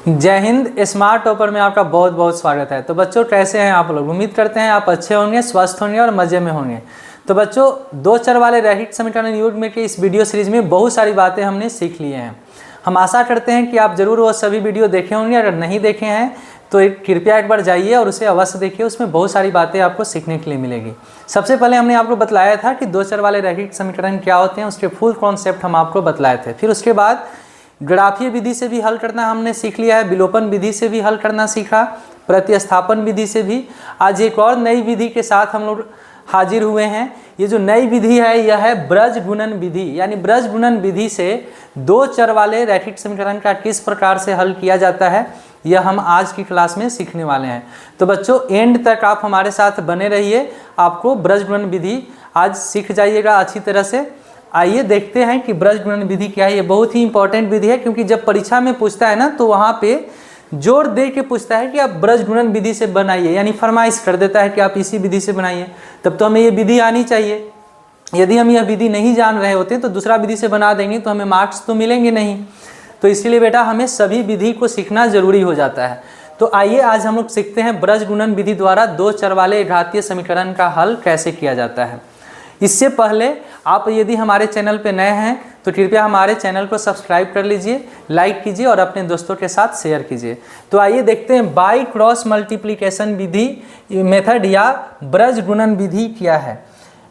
जय Hind. Smart topper में आपका बहुत बहुत स्वागत है। तो बच्चों कैसे हैं आप लोग? उम्मीद करते हैं आप अच्छे होंगे, स्वस्थ होंगे और मज़े में होंगे। तो बच्चों, दो चर वाले रैखिक समीकरण युग्म में के इस वीडियो सीरीज में बहुत सारी बातें हमने सीख ली हैं। हम आशा करते हैं कि आप ज़रूर वो सभी वीडियो देखे होंगे। अगर नहीं देखे हैं तो कृपया एक बार जाइए और उसे अवश्य देखिए। उसमें बहुत सारी बातें आपको सीखने के लिए मिलेगी। सबसे पहले हमने आपको बतलाया था कि दो चर वाले रैखिक समीकरण क्या होते हैं, उसके फुल कॉन्सेप्ट हम आपको बतलाए थे। फिर उसके बाद ग्राफीय विधि से भी हल करना हमने सीख लिया है, विलोपन विधि से भी हल करना सीखा, प्रतिस्थापन विधि से भी। आज एक और नई विधि के साथ हम लोग हाजिर हुए हैं। ये जो नई विधि है यह है ब्रज गुणन विधि। यानी ब्रज गुणन विधि से दो चर वाले रैखिक समीकरण का किस प्रकार से हल किया जाता है, यह हम आज की क्लास में सीखने वाले हैं। तो बच्चों, एंड तक आप हमारे साथ बने रहिए। आपको ब्रज गुणन विधि आज सीख जाइएगा अच्छी तरह से। आइए देखते हैं कि ब्रज गुणन विधि क्या है। ये बहुत ही इंपॉर्टेंट विधि है, क्योंकि जब परीक्षा में पूछता है ना तो वहाँ पे जोर दे के पूछता है कि आप ब्रज गुणन विधि से बनाइए, यानी फरमाइश कर देता है कि आप इसी विधि से बनाइए। तब तो हमें ये विधि आनी चाहिए। यदि हम यह विधि नहीं जान रहे होते तो दूसरा विधि से बना देंगे तो हमें मार्क्स तो मिलेंगे नहीं। तो इसलिए बेटा हमें सभी विधि को सीखना जरूरी हो जाता है। तो आइए आज हम लोग सीखते हैं ब्रज गुणन विधि द्वारा दो चर वाले घातीय समीकरण का हल कैसे किया जाता है। इससे पहले आप यदि हमारे चैनल पर नए हैं तो कृपया हमारे चैनल को सब्सक्राइब कर लीजिए, लाइक कीजिए और अपने दोस्तों के साथ शेयर कीजिए। तो आइए देखते हैं by cross multiplication Vidhi method या ब्रज गुणन विधि क्या है।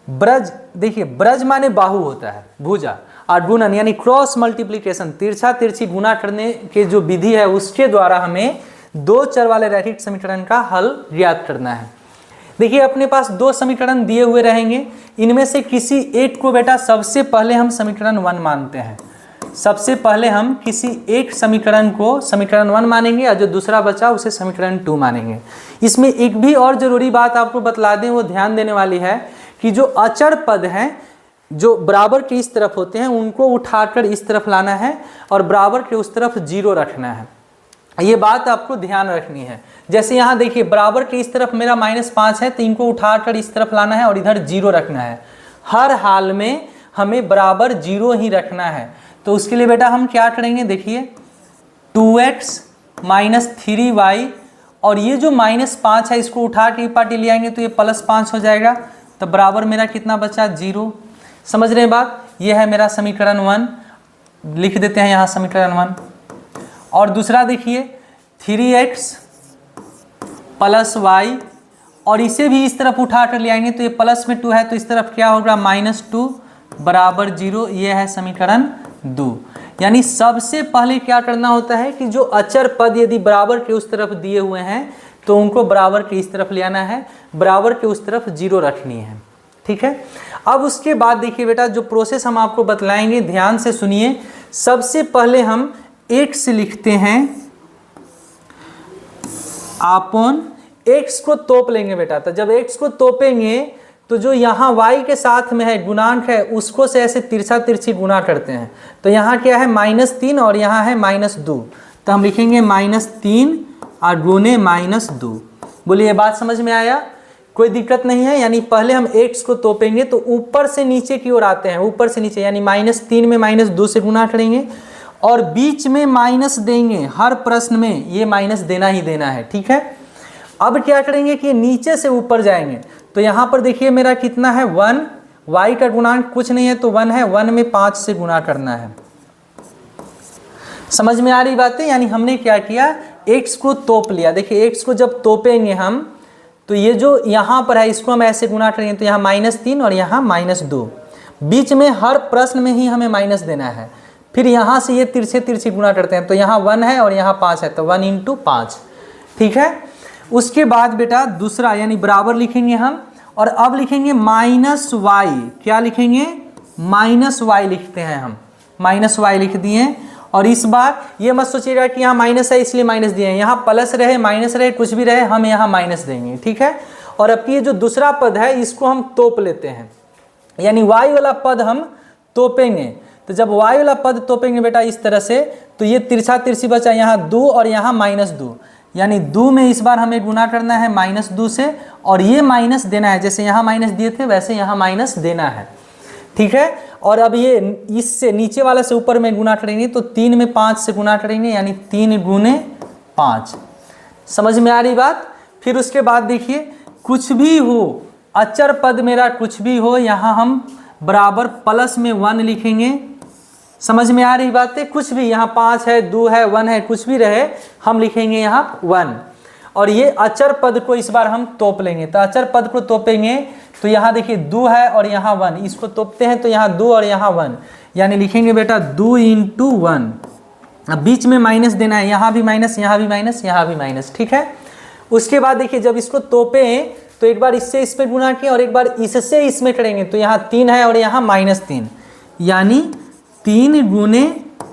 ब्रज, देखिए ब्रज माने बाहु होता है, भुजा, और गुणन यानी क्रॉस मल्टीप्लिकेशन, तिरछा तिरछी गुना करने के जो विधि है उसके द्वारा हमें दो चर वाले रैखिक समीकरण का हल ज्ञात करना है। देखिए अपने पास दो समीकरण दिए हुए रहेंगे, इनमें से किसी एक को बेटा सबसे पहले हम समीकरण 1 मानते हैं। सबसे पहले हम किसी एक समीकरण को समीकरण 1 मानेंगे और जो दूसरा बचा उसे समीकरण 2 मानेंगे। इसमें एक भी और जरूरी बात आपको बतला दें, वो ध्यान देने वाली है कि जो अचर पद हैं जो बराबर के इस तरफ होते हैं उनको उठाकर इस तरफ लाना है और बराबर के उस तरफ 0 रखना है। ये बात आपको ध्यान रखनी है। जैसे यहाँ देखिए बराबर के इस तरफ मेरा -5 है तो इनको उठाकर इस तरफ लाना है और इधर 0 रखना है। हर हाल में हमें बराबर 0 ही रखना है। तो उसके लिए बेटा हम क्या करेंगे, देखिए 2x - 3y और ये जो -5 है इसको उठा के पार्टी ले आएंगे तो ये +5 हो जाएगा। तो बराबर मेरा कितना बचा, 0। समझ रहे हैं बात? ये है मेरा समीकरण 1, लिख देते हैं यहाँ समीकरण 1। और दूसरा देखिए 3x + y और इसे भी इस तरफ उठा कर ले आएंगे तो ये प्लस में 2 है तो इस तरफ क्या होगा, -2 बराबर 0। ये है समीकरण 2। यानी सबसे पहले क्या करना होता है कि जो अचर पद यदि बराबर के उस तरफ दिए हुए हैं तो उनको बराबर के इस तरफ ले आना है, बराबर के उस तरफ 0 रखनी है। ठीक है। अब उसके बाद देखिए बेटा जो प्रोसेस हम आपको बतलाएंगे, ध्यान से सुनिए। सबसे पहले हम x लिखते हैं अपॉन x को तोप लेंगे बेटा। तो जब x को तोपेंगे तो जो यहाँ y के साथ में है गुणांक है उसको से ऐसे तिरछा तिरछी गुना करते हैं। तो यहाँ क्या है, -3 और यहाँ है -2। तो हम लिखेंगे -3 और गुने -2। बोलिए ये बात समझ में आया? कोई दिक्कत नहीं है। यानी पहले हम x को तोपेंगे तो ऊपर से नीचे की ओर आते हैं, ऊपर से नीचे, यानी -3 में -2 से गुना करेंगे और बीच में माइनस देंगे। हर प्रश्न में ये माइनस देना ही देना है। ठीक है। अब क्या करेंगे कि नीचे से ऊपर जाएंगे। तो यहाँ पर देखिए मेरा कितना है, 1। y का गुणांक कुछ नहीं है तो 1 है, 1 में 5 से गुना करना है। समझ में आ रही बातें? यानी हमने क्या किया, x को तोप लिया। देखिए x को जब तोपेंगे हम तो ये जो यहाँ पर है इसको हम ऐसे गुना करेंगे तो यहाँ -3 और यहाँ -2। बीच में हर प्रश्न में ही हमें माइनस देना है। फिर यहाँ से ये तिरछे तिरछी गुना करते हैं तो यहाँ 1 है और यहाँ 5 है तो 1 × 5। ठीक है। उसके बाद बेटा दूसरा यानी बराबर लिखेंगे हम और अब लिखेंगे -y। क्या लिखेंगे, -y लिखते हैं हम, -y लिख दिए। और इस बार ये मत सोचिएगा कि यहाँ माइनस है इसलिए माइनस दिए हैं, यहाँ प्लस रहे माइनस रहे कुछ भी रहे हम यहाँ माइनस देंगे। ठीक है। और अब ये जो दूसरा पद है इसको हम तोप लेते हैं, यानी y वाला पद हम तोपेंगे। तो जब y वाला पद तोपेंगे बेटा इस तरह से तो ये तिरछा तिरछी बचा, यहाँ 2 और यहाँ -2, यानी 2 में इस बार हमें गुना करना है -2 से और ये माइनस देना है। जैसे यहाँ माइनस दिए थे वैसे यहाँ माइनस देना है। ठीक है। और अब ये इससे नीचे वाले से ऊपर में गुना करेंगे तो 3 में 5 से गुना करेंगे, यानी 3 × 5। समझ में आ रही बात। फिर उसके बाद देखिए कुछ भी हो, अचर पद मेरा कुछ भी हो, यहाँ हम बराबर प्लस में 1 लिखेंगे। समझ में आ रही बात है। कुछ भी यहाँ 5 है, 2 है, 1 है, कुछ भी रहे हम लिखेंगे यहाँ 1। और ये अचर पद को इस बार हम तोप लेंगे। तो अचर पद को तोपेंगे तो यहाँ देखिए 2 है और यहाँ 1, इसको तोपते हैं तो यहाँ 2 और यहाँ 1, यानी लिखेंगे बेटा 2 × 1। अब बीच में माइनस देना है, यहाँ भी माइनस, यहाँ भी माइनस, यहाँ भी माइनस, ठीक है। उसके बाद देखिए जब इसको तोपे तो एक बार इससे इस पे गुणा किया और एक बार इससे इसमें करेंगे तो यहाँ 3 है और यहाँ -3, यानी 3 ×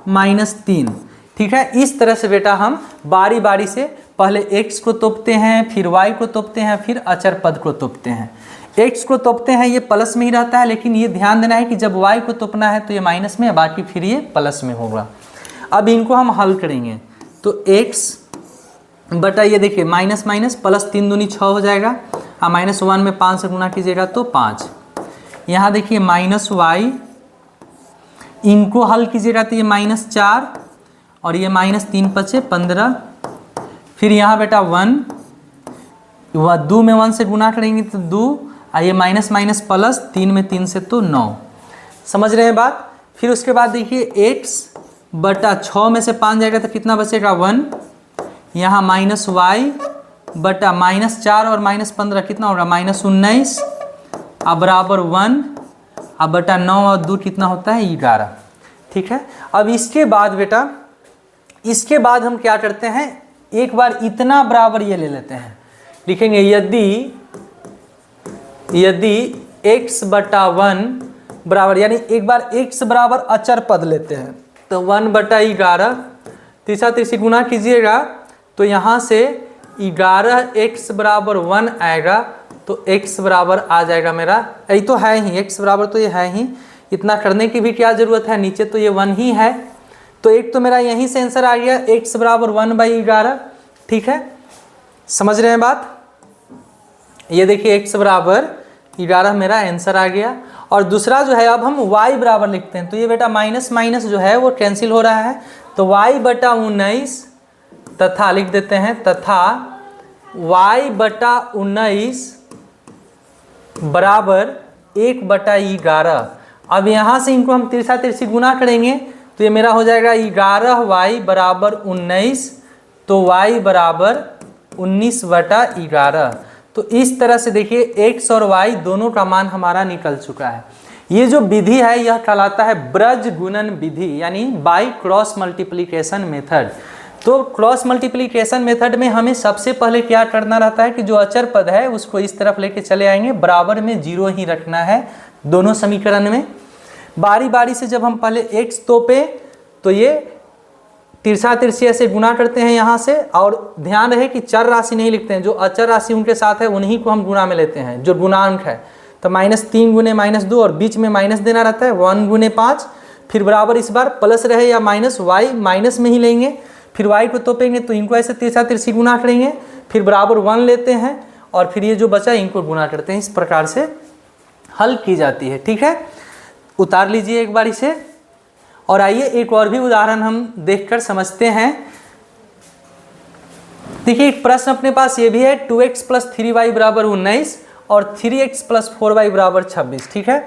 -3, ठीक है। इस तरह से बेटा हम बारी बारी से पहले x को तोपते हैं, फिर y को तोपते हैं, फिर अचर पद को तोपते हैं। x को तोपते हैं ये प्लस में ही रहता है, लेकिन ये ध्यान देना है कि जब y को तोपना है तो ये माइनस में, बाकी फिर ये प्लस में होगा। अब इनको हम हल करेंगे तो x बटा ये देखिए माइनस माइनस प्लस 3 दूनी 6 हो जाएगा। -1 में 5 से गुना कीजिएगा तो 5। यहाँ देखिए -y, इनको हल कीजिएगा तो ये -4 और ये -3 बचे 15। फिर यहाँ बेटा 1, 2 में 1 से गुना करेंगे तो 2, और ये माइनस माइनस प्लस 3 में 3 से तो 9। समझ रहे हैं बात। फिर उसके बाद देखिए x बटा 6 में से 5 जाएगा तो कितना बचेगा 1। यहाँ -y बटा -4 और -15 कितना होगा -19, अब बराबर 1, अब बटा 9 और 2 कितना होता है 11, ठीक है। अब इसके बाद बेटा, इसके बाद हम क्या करते हैं, एक बार इतना बराबर ये ले लेते हैं, लिखेंगे यदि x बटा 1 बराबर, यानी एक बार x बराबर अचर पद लेते हैं तो 1 बटा 11, तीसरा तीसरी गुना कीजिएगा तो यहाँ से 11x बराबर 1 आएगा, तो x बराबर आ जाएगा मेरा, यही तो है ही, x बराबर तो ये है ही, इतना करने की भी क्या ज़रूरत है, नीचे तो ये 1 ही है। तो एक तो मेरा यहीं से आंसर आ गया, x बराबर 1/11, ठीक है। समझ रहे हैं बात। ये देखिए x बराबर 11 मेरा आंसर आ गया। और दूसरा जो है अब हम y बराबर लिखते हैं, तो ये बेटा माइनस माइनस जो है वो कैंसिल हो रहा है, तो y बटा 19 तथा लिख देते हैं, तथा y बटा 19 बराबर 1/11। अब यहाँ से इनको हम तिरछा तिरछी गुना करेंगे तो ये मेरा हो जाएगा 11y बराबर 19, तो y बराबर 19/11। तो इस तरह से देखिए x और y दोनों का मान हमारा निकल चुका है। ये जो विधि है यह कहलाता है ब्रज गुणन विधि, यानी बाय क्रॉस मल्टीप्लिकेशन मेथड। तो क्रॉस मल्टीप्लिकेशन मेथड में हमें सबसे पहले क्या करना रहता है कि जो अचर पद है उसको इस तरफ लेके चले आएंगे, बराबर में 0 ही रखना है दोनों समीकरण में। बारी बारी से जब हम पहले x तोपे तो ये तिरछा तिरछी ऐसे गुना करते हैं यहाँ से, और ध्यान रहे कि चर राशि नहीं लिखते हैं, जो अचर राशि उनके साथ है उन्हीं को हम गुणा में लेते हैं, जो गुणांक है। तो -3 गुने -2 और बीच में माइनस देना रहता है, 1 गुने 5, फिर बराबर इस बार प्लस रहे या माइनस, y माइनस में ही लेंगे, फिर y को तोपेंगे तो इनको ऐसे तिरछा तिरछी गुना करेंगे, फिर बराबर 1 लेते हैं और फिर ये जो बचा इनको गुना करते हैं। इस प्रकार से हल की जाती है, ठीक है। उतार लीजिए एक बार इसे, और आइए एक और भी उदाहरण हम देखकर समझते हैं। देखिए एक प्रश्न अपने पास ये भी है, 2x + 3y बराबर 19 और 3x + 4y बराबर 26, ठीक है।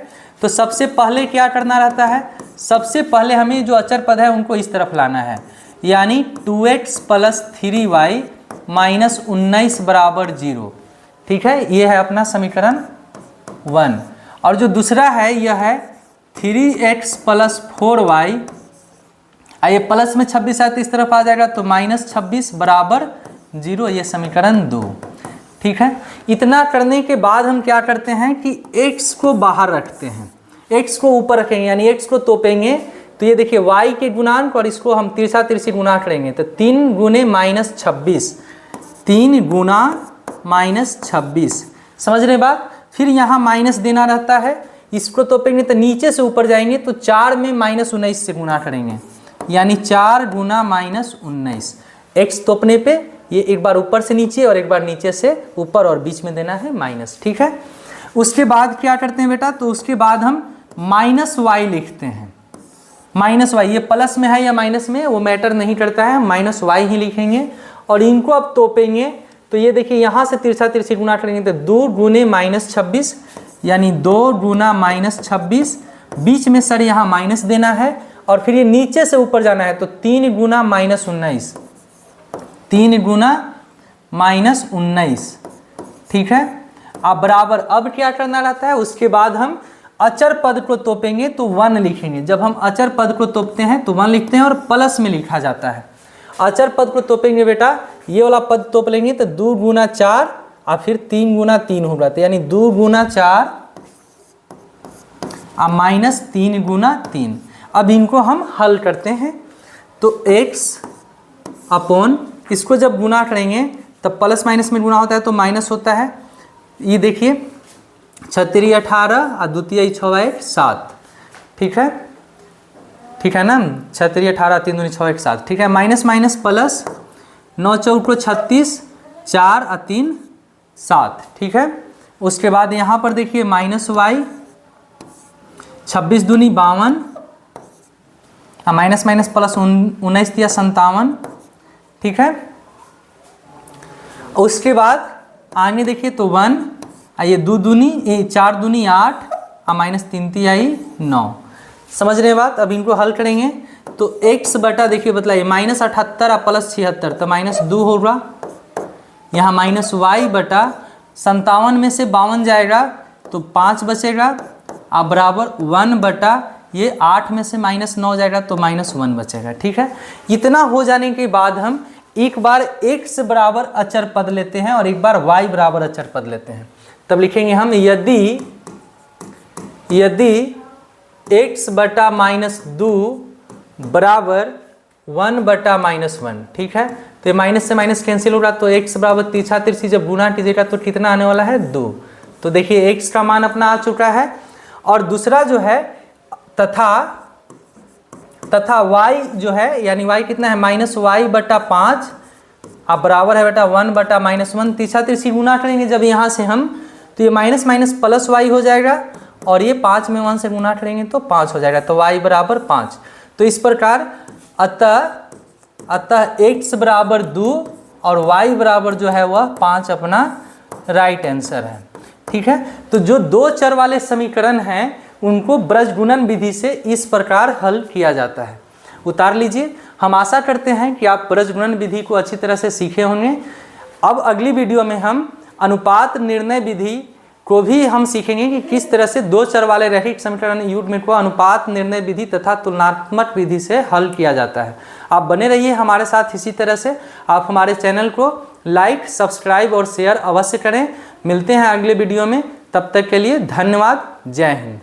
तो सबसे पहले क्या करना रहता है, सबसे पहले हमें जो अचर पद है उनको इस तरफ लाना है, यानी 2x + 3y - 19 बराबर 0, ठीक है। ये है अपना समीकरण 1। और जो दूसरा है यह है 3x + 4y, ये प्लस में 26 है तो इस तरफ आ जाएगा, तो -26 बराबर 0, ये समीकरण 2, ठीक है। इतना करने के बाद हम क्या करते हैं कि x को बाहर रखते हैं, x को ऊपर रखेंगे, यानी x को तोपेंगे तो ये देखिए y के गुणांक और इसको हम तिरछा तिरछी गुना करेंगे, तो 3 गुने -26, 3 गुना -26, समझ रहे बात। फिर यहाँ माइनस देना रहता है, इसको तोपेंगे तो नीचे से ऊपर जाएंगे, तो 4 में -19 से गुना करेंगे, यानी 4 गुना -19। x तोपने पे ये एक बार ऊपर से नीचे और एक बार नीचे से ऊपर और बीच में देना है माइनस, ठीक है। उसके बाद क्या करते हैं बेटा, तो उसके बाद हम -y लिखते हैं। -y ये प्लस में है या माइनस में वो मैटर नहीं करता है, हम -y ही लिखेंगे। और इनको अब तोपेंगे तो ये देखिए यहाँ से तिरछा तिरछी गुना करेंगे तो 2 गुने -26 यानी 2 गुना -26, बीच में सर यहाँ माइनस देना है और फिर ये नीचे से ऊपर जाना है तो 3 गुना -19, 3 गुना -19, ठीक है। अब बराबर अब क्या करना रहता है, उसके बाद हम अचर पद को तोपेंगे तो 1 लिखेंगे। जब हम अचर पद को तोपते हैं तो 1 लिखते हैं और प्लस में लिखा जाता है। अचर पद को तोपेंगे बेटा, ये वाला पद तोप लेंगे तो 2 गुना 4 और फिर 3 गुना 3 होगा, तो यानी 2 गुना 4 और -3 गुना 3। अब इनको हम हल करते हैं तो x अपॉन, इसको जब गुना करेंगे तब प्लस माइनस में गुना होता है तो माइनस होता है। ये देखिए 6 18 और द्वितीय 6 1 7, ठीक है, ठीक है ना, 6 18 3 दूनी 6 1 7, ठीक है। माइनस माइनस प्लस, 9 4 36, 4 और 3 7, ठीक है। उसके बाद यहाँ पर देखिए -y, 26 दूनी 52 और माइनस माइनस प्लस 19 या 57, ठीक है। उसके बाद आगे देखिए तो 1, ये 2 दूनी 4 दूनी 8 और -3 तिहाई 9, समझ रहे बात। अब इनको हल करेंगे तो x बटा देखिए बतलाइए -78 और +76 तो -2 होगा। यहाँ -y बटा 57 में से 52 जाएगा तो 5 बचेगा और बराबर 1 बटा ये 8 में से -9 जाएगा तो -1 बचेगा, ठीक है। इतना हो जाने के बाद हम एक बार x बराबर अचर पद लेते हैं और एक बार y बराबर अचर पद लेते हैं। तब लिखेंगे हम यदि x बटा -2 बराबर 1 बटा -1, ठीक है। तो ये माइनस से माइनस कैंसिल होगा तो x बराबर तिरछा तिरछी जब गुना कीजिएगा तो कितना आने वाला है 2। तो देखिए x का मान अपना आ चुका है। और दूसरा जो है तथा y जो है यानी y कितना है -y बटा 5 अब बराबर है बेटा 1 बटा -1, तिरछा तिरछी गुना करेंगे जब यहाँ से हम तो ये माइनस माइनस प्लस y हो जाएगा और ये 5 में 1 से गुना करेंगे तो 5 हो जाएगा तो y बराबर 5। तो इस प्रकार अतः x बराबर 2 और y बराबर जो है वह 5 अपना राइट आंसर है, ठीक है। तो जो 2 चर वाले समीकरण हैं उनको ब्रजगुणन विधि से इस प्रकार हल किया जाता है। उतार लीजिए। हम आशा करते हैं कि आप ब्रजगुणन विधि को अच्छी तरह से सीखे होंगे। अब अगली वीडियो में हम अनुपात निर्णय विधि को भी हम सीखेंगे कि किस तरह से 2 चर वाले रैखिक समीकरण युग्म को अनुपात निर्णय विधि तथा तुलनात्मक विधि से हल किया जाता है। आप बने रहिए हमारे साथ इसी तरह से। आप हमारे चैनल को लाइक, सब्सक्राइब और शेयर अवश्य करें। मिलते हैं अगले वीडियो में, तब तक के लिए धन्यवाद। जय हिंद।